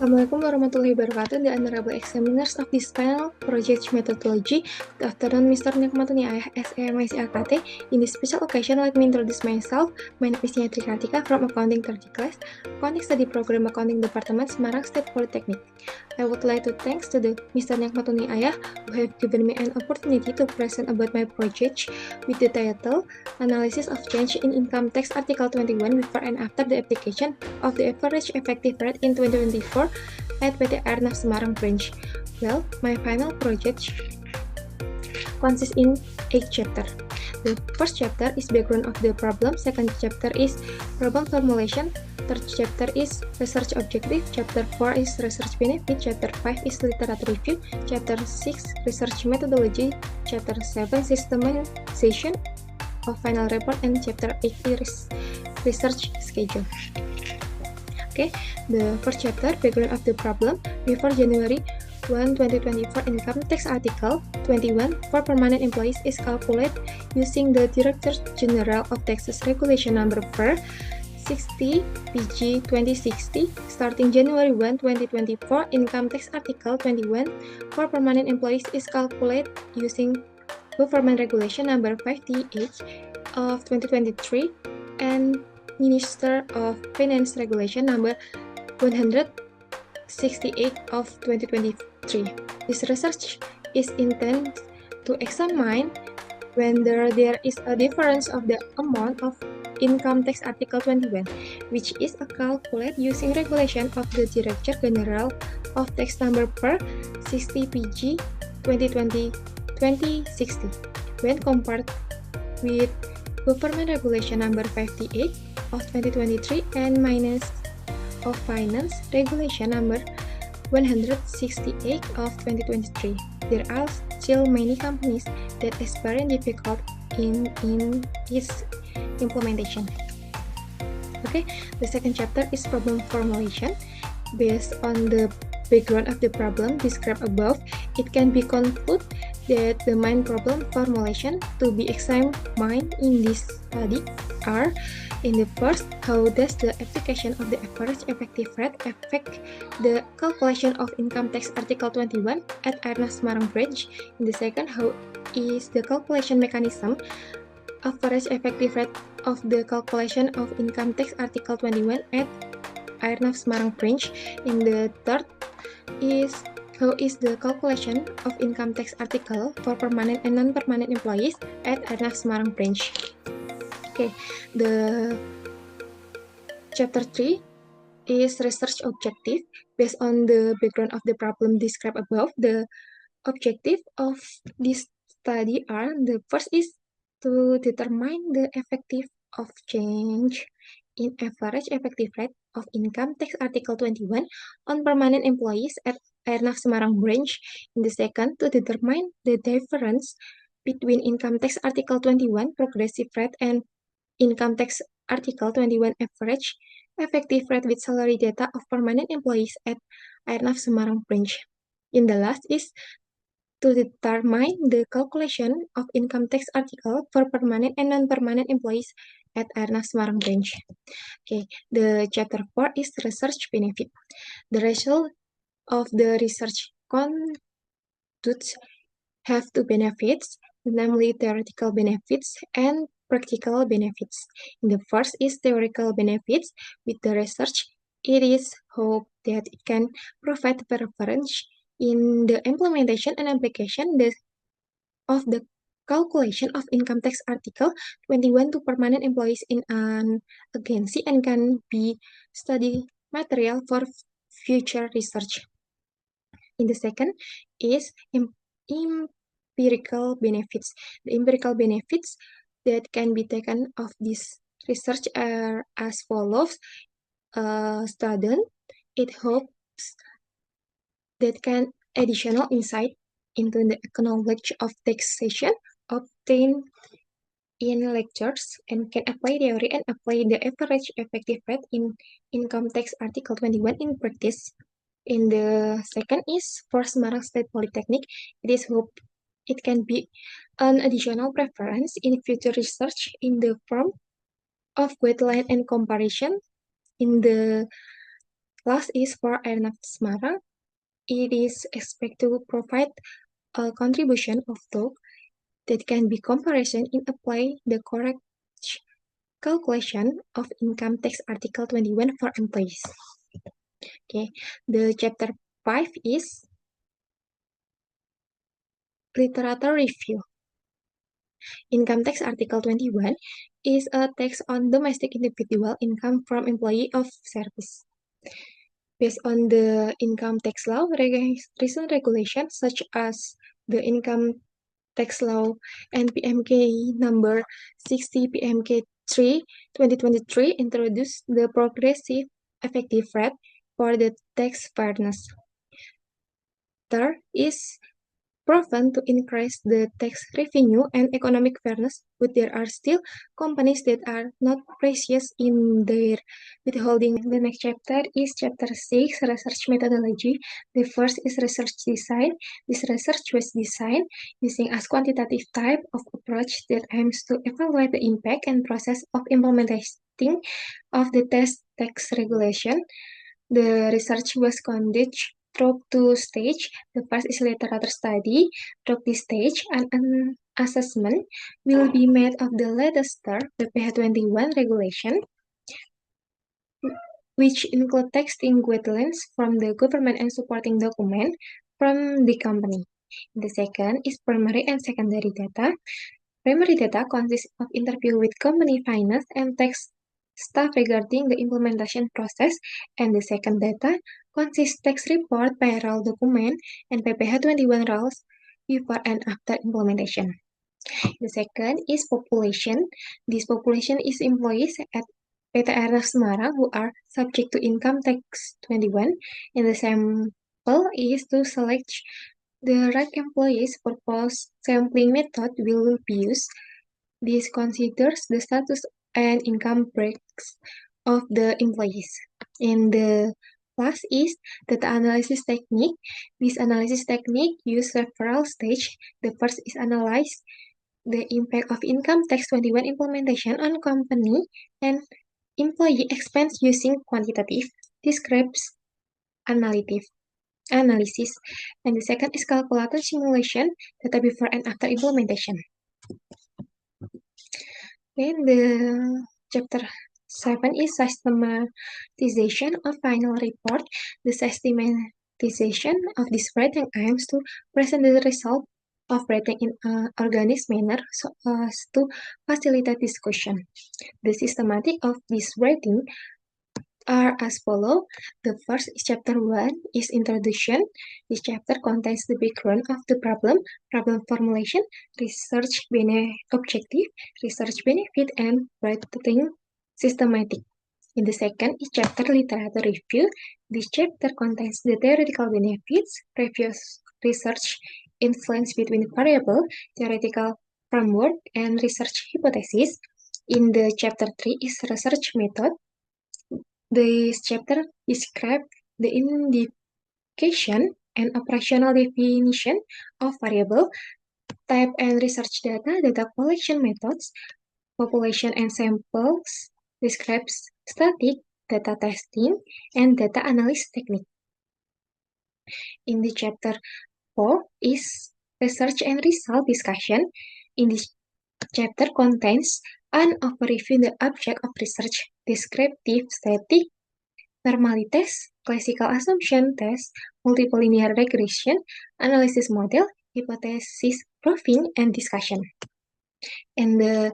Assalamualaikum warahmatullahi wabarakatuh. The honorable examiners of this panel, project methodology. Good afternoon, Mr. Nikmatuni Ayah, SAMIC AKT. In this special occasion, let me introduce myself. My name is Nyatri Kartika from Accounting 30 Class, Accounting Study Program Accounting Department, Semarang State Polytechnic. I would like to thanks to the Mr. Nikmatuni Ayah who have given me an opportunity to present about my project with the title Analysis of Change in Income Tax Article 21 before and after the application of the average effective rate in 2024 at PT Airnav Semarang branch. Well, my final project consists in 8 chapters. The first chapter is background of the problem, second chapter is problem formulation, third chapter is research objective, chapter 4 is research benefit, chapter 5 is literature review, chapter 6 research methodology, chapter 7 systemization of final report, and chapter 8 is research schedule. Okay, the first chapter, background of the problem. Before January 1, 2024, income tax article 21 for permanent employees is calculated using the Director General of Taxes Regulation number 60 PG 2060. Starting January 1, 2024, income tax article 21 for permanent employees is calculated using Government Regulation number 5TH of 2023 and Minister of Finance Regulation number 168 of 2023. This research is intended to examine whether there is a difference of the amount of income tax article 21, which is calculated using regulation of the Director General of Tax number per 60 PG 2020-2060 when compared with Government Regulation number 58 of 2023 and Minister of Finance Regulation number 168 of 2023. There are still many companies that experience difficult in its implementation. Okay, the second chapter is problem formulation. Based on the background of the problem described above, it can be concluded that the main problem formulation to be examined in this study are: in the first, how does the application of the average effective rate affect the calculation of income tax article 21 at Airnav Semarang branch? In the second, how is the calculation mechanism average effective rate of the calculation of income tax article 21 at Airnav Semarang branch? In the third is how is the calculation of income tax article for permanent and non-permanent employees at Airnav Semarang branch? Okay, the chapter 3 is research objective. Based on the background of the problem described above, the objective of this study are: the first is to determine the effective of change in average effective rate of income tax article 21 on permanent employees at Airnav Semarang branch. In the second, to determine the difference between income tax article 21 progressive rate and income tax article 21 average effective rate with salary data of permanent employees at Airnav Semarang branch. In the last is to determine the calculation of income tax article for permanent and non-permanent employees at Airnav Semarang branch. Okay, the chapter 4 is research benefit. The result of the research conducts have two benefits, namely theoretical benefits and practical benefits. In the first is theoretical benefits. With the research, it is hoped that it can provide preference in the implementation and application of the calculation of income tax article 21 to permanent employees in an agency and can be study material for future research. In the second is empirical benefits. The empirical benefits that can be taken of this research are as follows. Student, it hopes that can additional insight into the knowledge of taxation obtained in lectures and can apply theory and apply the average effective rate in income tax article 21 in practice. In the second is for Semarang State Polytechnic, it is hoped it can be an additional preference in future research in the form of guideline and comparison in the Last is for Airnav Semarang. It is expected to provide a contribution of TOG that can be comparison in apply the correct calculation of income tax Article 21 for employees. Okay, the chapter 5 is literature review. Income tax Article 21 is a tax on domestic individual income from employee of service. Based on the income tax law, recent regulations such as the income tax law and PMK number 60 PMK 3 2023 introduced the progressive effective rate for the tax fairness. Third is proven to increase the tax revenue and economic fairness, but there are still companies that are not precious in their withholding. The next chapter is chapter 6, research methodology. The first is research design. This research was designed using as quantitative type of approach that aims to evaluate the impact and process of implementing of the tax regulation. The research was conducted through two stages. The first is literature study. Through this stage, an assessment will be made of the latest PPh 21 regulation, which include texting guidelines from the government and supporting document from the company. The second is primary and secondary data. Primary data consists of interview with company finance and tax staff regarding the implementation process, and the second data consists tax report, payroll document, and PPh 21 rules before and after implementation. The second is population. This population is employees at PT Airnav Semarang who are subject to income tax 21, and the sample is to select the right employees for post-sampling method will be used. This considers the status and income breaks of the employees. And the last is data analysis technique. This analysis technique uses several stages. The first is analyze the impact of income tax 21 implementation on company and employee expense using quantitative, descriptive, analysis. And the second is calculator simulation, data before and after implementation. Then the chapter 7 is systematization of final report. The systematization of this rating aims to present the result of rating in an organized manner so as to facilitate discussion. The systematic of this rating are as follow. The first is chapter 1 is introduction. This chapter contains the background of the problem formulation, research objective, research benefit, and rating systematic. In the second is chapter literature review. This chapter contains the theoretical benefits, previous research influence between variable, theoretical framework, and research hypothesis. In the chapter 3 is research method. This chapter describes the indication and operational definition of variable, type and research data collection methods, population and samples, describes static, data testing, and data analysis technique. In the chapter 4 is research and result discussion. In this chapter contains an overview the object of research, descriptive, static, normality test, classical assumption test, multiple linear regression, analysis model, hypothesis proving, and discussion. And the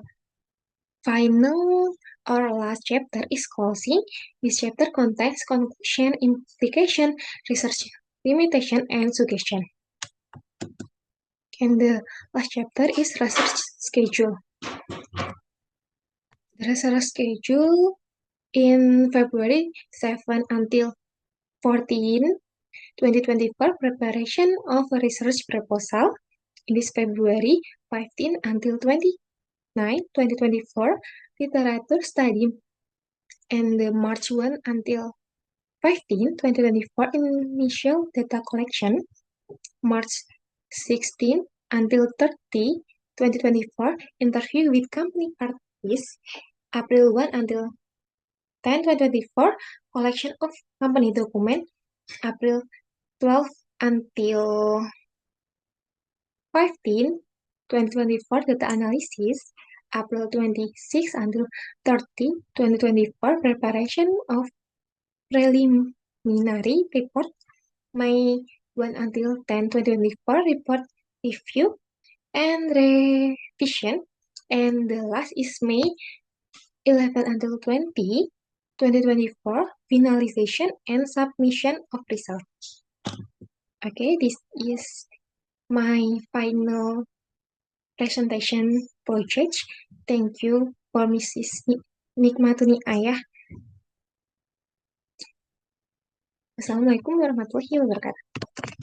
final or last chapter is closing. This chapter contains conclusion, implication, research limitation, and suggestion. And the last chapter is research schedule. The research schedule in February 7 until 14, 2024, preparation of a research proposal. It is February 15 until 29, 2024, literature study. And the March 1 until 15, 2024, initial data collection. March 16 until 30, 2024, interview with company parties. April 1 until 10, 2024, collection of company document, April 12 until 15, 2024, data analysis, April 26 until 30, 2024, preparation of preliminary report, May 1 until 10, 2024, report review and revision, and the last is May 11 until 20, 2024, finalization and submission of results. Okay, this is my final presentation project. Thank you for Mrs. Nikmatuni Ayah. Assalamualaikum warahmatullahi wabarakatuh.